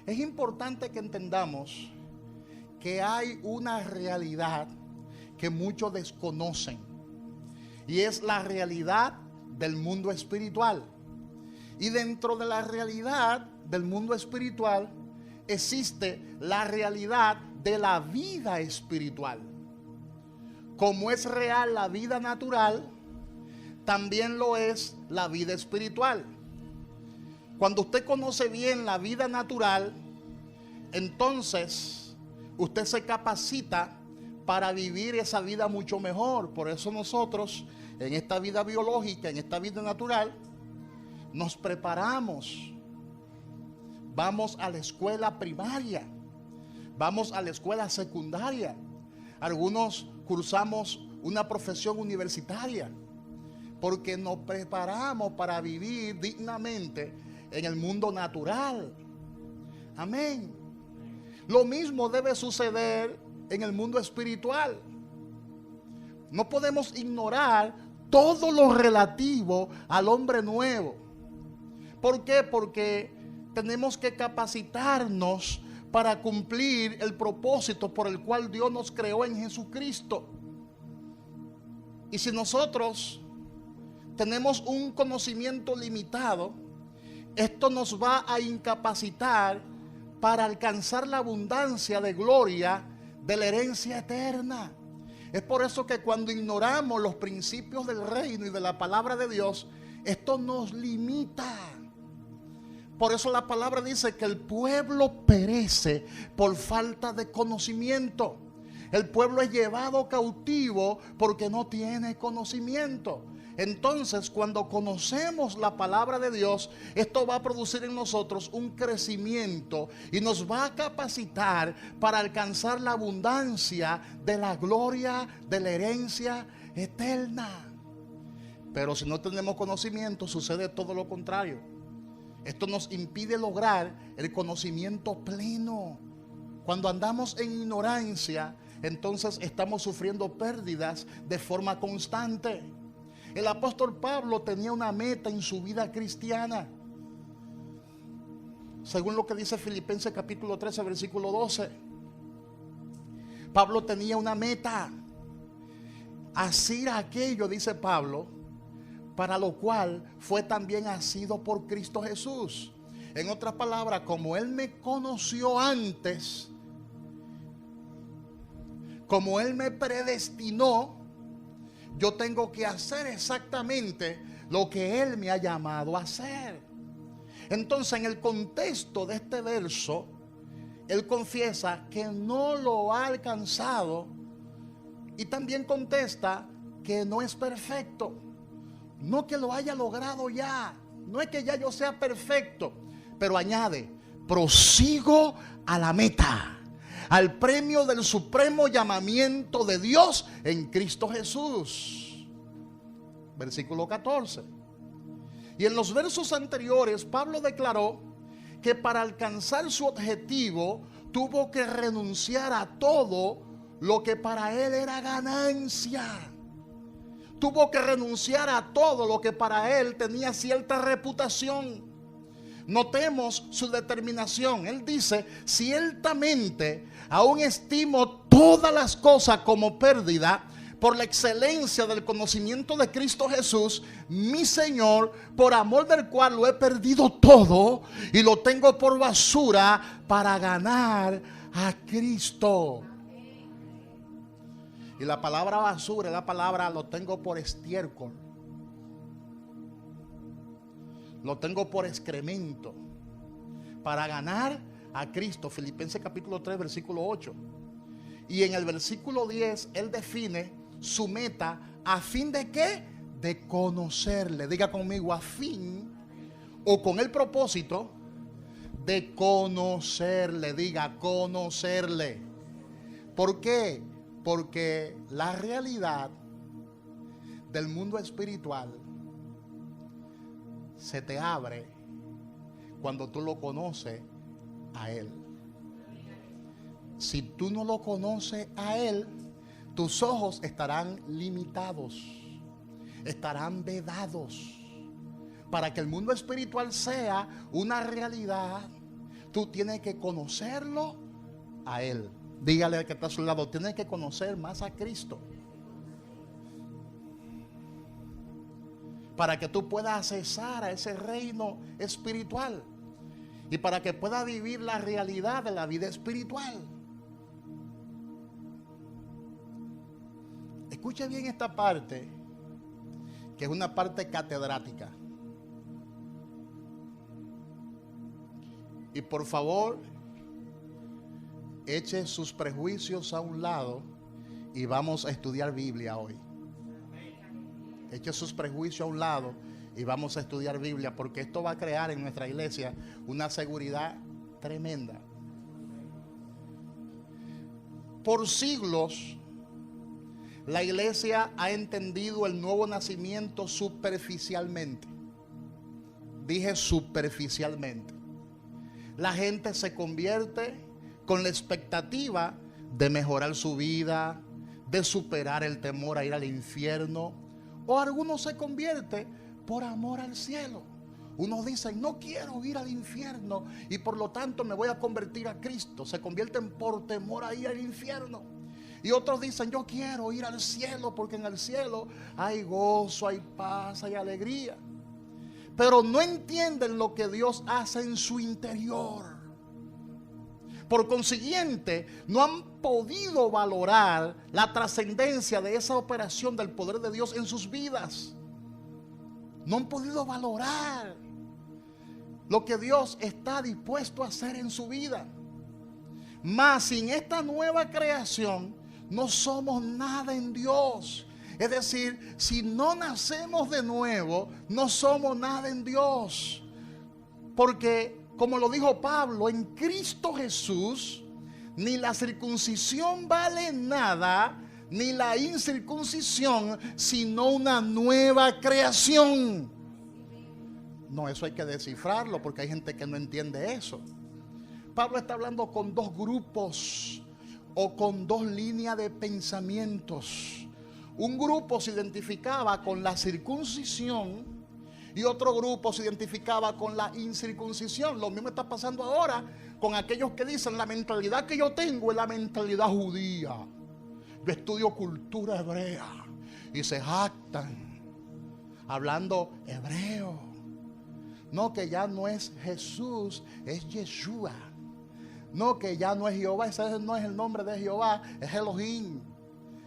Es importante que entendamos que hay una realidad que muchos desconocen, y es la realidad del mundo espiritual. Y dentro de la realidad del mundo espiritual existe la realidad de la vida espiritual. Como es real la vida natural, también lo es la vida espiritual. Cuando usted conoce bien la vida natural, entonces usted se capacita para vivir esa vida mucho mejor. Por eso nosotros, en esta vida biológica, en esta vida natural, nos preparamos. Vamos a la escuela primaria, vamos a la escuela secundaria. Algunos cursamos una profesión universitaria, porque nos preparamos para vivir dignamente en el mundo natural. Amén. Lo mismo debe suceder en el mundo espiritual. No podemos ignorar todo lo relativo al hombre nuevo. ¿Por qué? Porque tenemos que capacitarnos para cumplir el propósito por el cual Dios nos creó en Jesucristo. Y si nosotros tenemos un conocimiento limitado, esto nos va a incapacitar para alcanzar la abundancia de gloria de la herencia eterna. Es por eso que cuando ignoramos los principios del reino y de la palabra de Dios, esto nos limita. Por eso la palabra dice que el pueblo perece por falta de conocimiento. El pueblo es llevado cautivo porque no tiene conocimiento. Entonces, cuando conocemos la palabra de Dios, esto va a producir en nosotros un crecimiento y nos va a capacitar para alcanzar la abundancia de la gloria de la herencia eterna. Pero si no tenemos conocimiento, sucede todo lo contrario. Esto nos impide lograr el conocimiento pleno. Cuando andamos en ignorancia, entonces estamos sufriendo pérdidas de forma constante. El apóstol Pablo tenía una meta en su vida cristiana. Según lo que dice Filipenses capítulo 13, versículo 12. Pablo tenía una meta. Asir aquello, dice Pablo, para lo cual fue también asido por Cristo Jesús. En otras palabras, como Él me conoció antes, como Él me predestinó, yo tengo que hacer exactamente lo que Él me ha llamado a hacer. Entonces, en el contexto de este verso, Él confiesa que no lo ha alcanzado y también contesta que no es perfecto. No que lo haya logrado ya, no es que ya yo sea perfecto, pero añade, prosigo a la meta, al premio del supremo llamamiento de Dios en Cristo Jesús. Versículo 14. Y en los versos anteriores, Pablo declaró que para alcanzar su objetivo tuvo que renunciar a todo lo que para él era ganancia. Tuvo que renunciar a todo lo que para él tenía cierta reputación. Notemos su determinación. Él dice, ciertamente aún estimo todas las cosas como pérdida por la excelencia del conocimiento de Cristo Jesús, mi Señor, por amor del cual lo he perdido todo y lo tengo por basura para ganar a Cristo. Y la palabra basura es la palabra lo tengo por estiércol. Lo tengo por excremento. Para ganar a Cristo. Filipenses capítulo 3, versículo 8. Y en el versículo 10, Él define su meta. ¿A fin de qué? De conocerle. Diga conmigo, a fin o con el propósito de conocerle. Diga, conocerle. ¿Por qué? Porque la realidad del mundo espiritual se te abre cuando tú lo conoces a Él. Si tú no lo conoces a Él, tus ojos estarán limitados, estarán vedados. Para que el mundo espiritual sea una realidad, Tú tienes que conocerlo a Él. Dígale al que está a su lado, tienes que conocer más a Cristo. Para que tú puedas accesar a ese reino espiritual. Y para que puedas vivir la realidad de la vida espiritual. Escuche bien esta parte, que es una parte catedrática. Y por favor, eche sus prejuicios a un lado y vamos a estudiar Biblia hoy. Eche sus prejuicios a un lado y vamos a estudiar Biblia, porque esto va a crear en nuestra iglesia una seguridad tremenda. Por siglos, la iglesia ha entendido el nuevo nacimiento superficialmente. Dije superficialmente. La gente se convierte con la expectativa de mejorar su vida, de superar el temor a ir al infierno, o algunos se convierten por amor al cielo. Unos dicen, no quiero ir al infierno y por lo tanto me voy a convertir a Cristo. Se convierten por temor a ir al infierno. Y otros dicen, yo quiero ir al cielo porque en el cielo hay gozo, hay paz, hay alegría. Pero no entienden lo que Dios hace en su interior. Por consiguiente, no han podido valorar la trascendencia de esa operación del poder de Dios en sus vidas. No han podido valorar lo que Dios está dispuesto a hacer en su vida. Mas sin esta nueva creación, no somos nada en Dios. Es decir, si no nacemos de nuevo, no somos nada en Dios. Porque, como lo dijo Pablo, en Cristo Jesús, ni la circuncisión vale nada, ni la incircuncisión, sino una nueva creación. No, eso hay que descifrarlo, porque hay gente que no entiende eso. Pablo está hablando con dos grupos o con dos líneas de pensamientos. Un grupo se identificaba con la circuncisión y otro grupo se identificaba con la incircuncisión. Lo mismo está pasando ahora con aquellos que dicen, la mentalidad que yo tengo es la mentalidad judía. Yo estudio cultura hebrea y se jactan hablando hebreo. No, que ya no es Jesús, es Yeshua. No, que ya no es Jehová, ese no es el nombre de Jehová, es Elohim,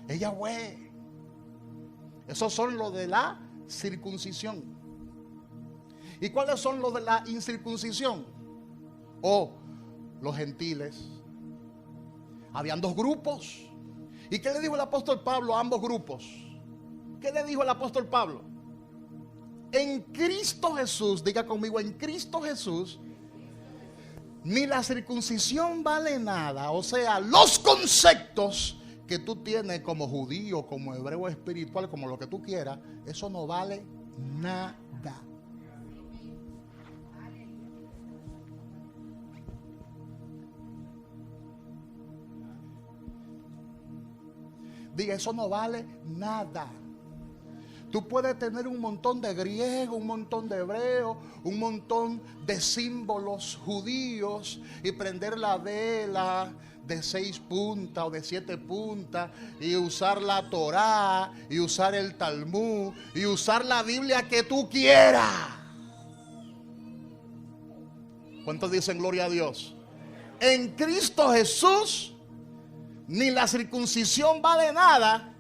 es Yahweh. Esos son los de la circuncisión. ¿Y cuáles son los de la incircuncisión? Los gentiles. Habían dos grupos. ¿Y qué le dijo el apóstol Pablo a ambos grupos? ¿Qué le dijo el apóstol Pablo? En Cristo Jesús, diga conmigo, en Cristo Jesús, ni la circuncisión vale nada. O sea, los conceptos que tú tienes como judío, como hebreo espiritual, como lo que tú quieras, eso no vale nada. Diga, eso no vale nada. Tú puedes tener un montón de griego, un montón de hebreo, un montón de símbolos judíos y prender la vela de 6 puntas o de 7 puntas y usar la Torá y usar el Talmud y usar la Biblia que tú quieras. ¿Cuántos dicen gloria a Dios? En Cristo Jesús ni la circuncisión vale nada,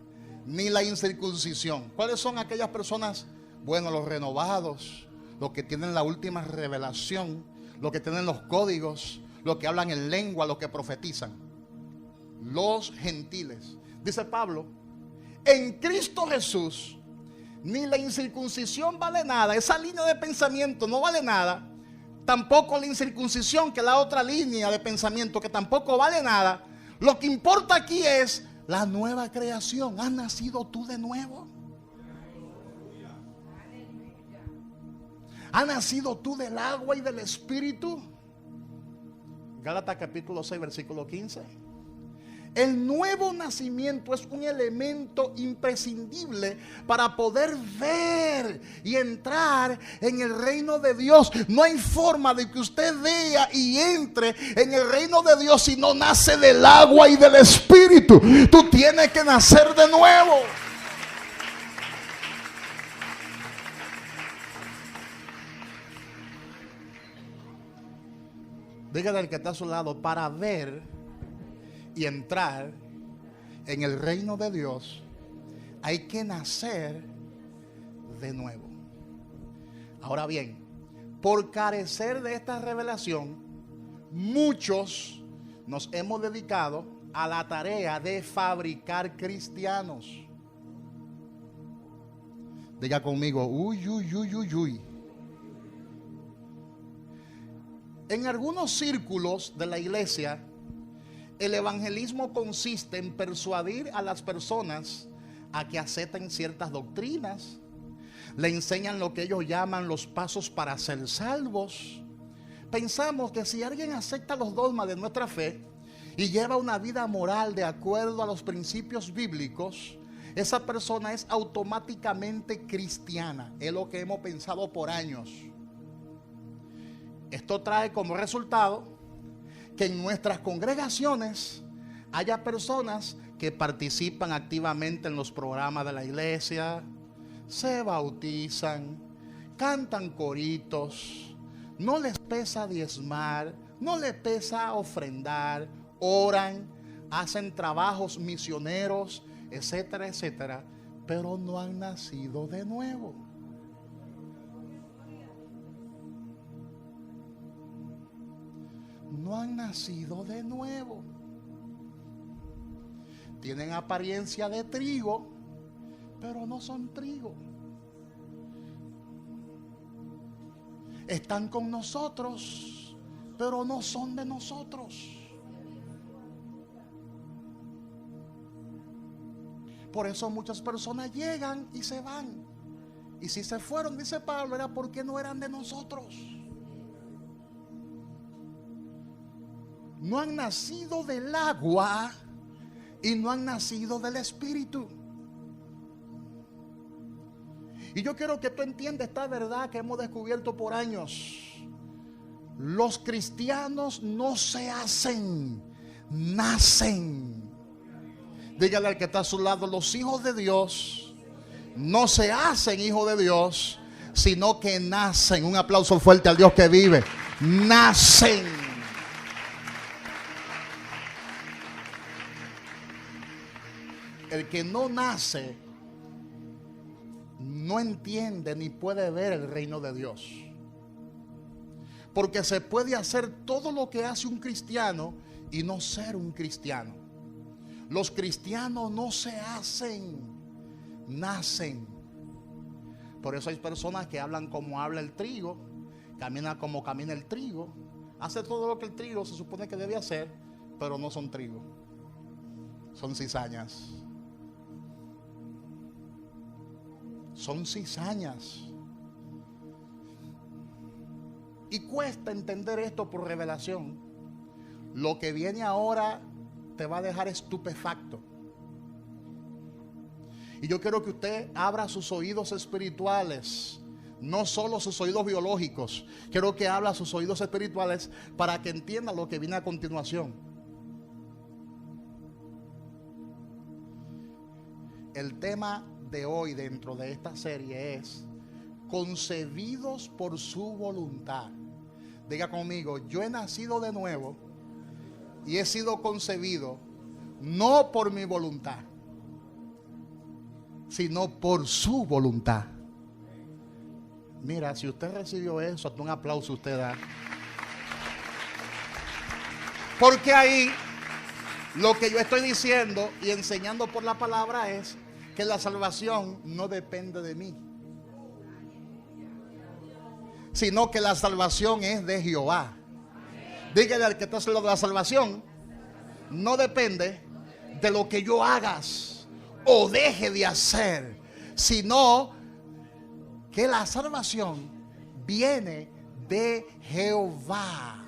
ni la incircuncisión. ¿Cuáles son aquellas personas? Bueno, los renovados, los que tienen la última revelación, los que tienen los códigos, los que hablan en lengua, los que profetizan. Los gentiles. Dice Pablo, en Cristo Jesús, ni la incircuncisión vale nada. Esa línea de pensamiento no vale nada. Tampoco la incircuncisión, que es la otra línea de pensamiento, que tampoco vale nada. Lo que importa aquí es la nueva creación. ¿Has nacido tú de nuevo? ¿Has nacido tú del agua y del espíritu? Gálatas capítulo 6, versículo 15. El nuevo nacimiento es un elemento imprescindible para poder ver y entrar en el reino de Dios. No hay forma de que usted vea y entre en el reino de Dios si no nace del agua y del Espíritu. Tú tienes que nacer de nuevo. Dígale al que está a su lado, para ver y entrar en el reino de Dios hay que nacer de nuevo. Ahora bien, por carecer de esta revelación, muchos nos hemos dedicado a la tarea de fabricar cristianos. Diga conmigo, uy, uy, uy, uy, uy. En algunos círculos de la iglesia, el evangelismo consiste en persuadir a las personas a que acepten ciertas doctrinas. Le enseñan lo que ellos llaman los pasos para ser salvos. Pensamos que si alguien acepta los dogmas de nuestra fe y lleva una vida moral de acuerdo a los principios bíblicos, esa persona es automáticamente cristiana. Es lo que hemos pensado por años. Esto trae como resultado que en nuestras congregaciones haya personas que participan activamente en los programas de la iglesia, se bautizan, cantan coritos, no les pesa diezmar, no les pesa ofrendar, oran, hacen trabajos misioneros, etcétera, etcétera, pero no han nacido de nuevo. No han nacido de nuevo. Tienen apariencia de trigo, pero no son trigo. Están con nosotros, pero no son de nosotros. Por eso muchas personas llegan y se van. Y si se fueron, dice Pablo, era porque no eran de nosotros. No han nacido del agua y no han nacido del Espíritu. Y yo quiero que tú entiendas esta verdad que hemos descubierto por años. Los cristianos no se hacen, nacen. Dígale al que está a su lado, los hijos de Dios no se hacen hijos de Dios, sino que nacen. Un aplauso fuerte al Dios que vive. Nacen. El que no nace no entiende ni puede ver el reino de Dios. Porque se puede hacer todo lo que hace un cristiano y no ser un cristiano. Los cristianos no se hacen, nacen. Por eso hay personas que hablan como habla el trigo, caminan como camina el trigo, hace todo lo que el trigo se supone que debe hacer, pero no son trigo, son cizañas. Son cizañas. Y cuesta entender esto por revelación. Lo que viene ahora te va a dejar estupefacto. Y yo quiero que usted abra sus oídos espirituales, no solo sus oídos biológicos. Quiero que abra sus oídos espirituales para que entienda lo que viene a continuación. El tema de hoy dentro de esta serie es concebidos por su voluntad. Diga conmigo, yo he nacido de nuevo y he sido concebido no por mi voluntad, sino por su voluntad. Mira, si usted recibió eso, hasta un aplauso usted da. Porque ahí lo que yo estoy diciendo y enseñando por la palabra es que la salvación no depende de mí, sino que la salvación es de Jehová. Dígale al que está haciendo la salvación no depende de lo que yo hagas o deje de hacer, sino que la salvación viene de Jehová.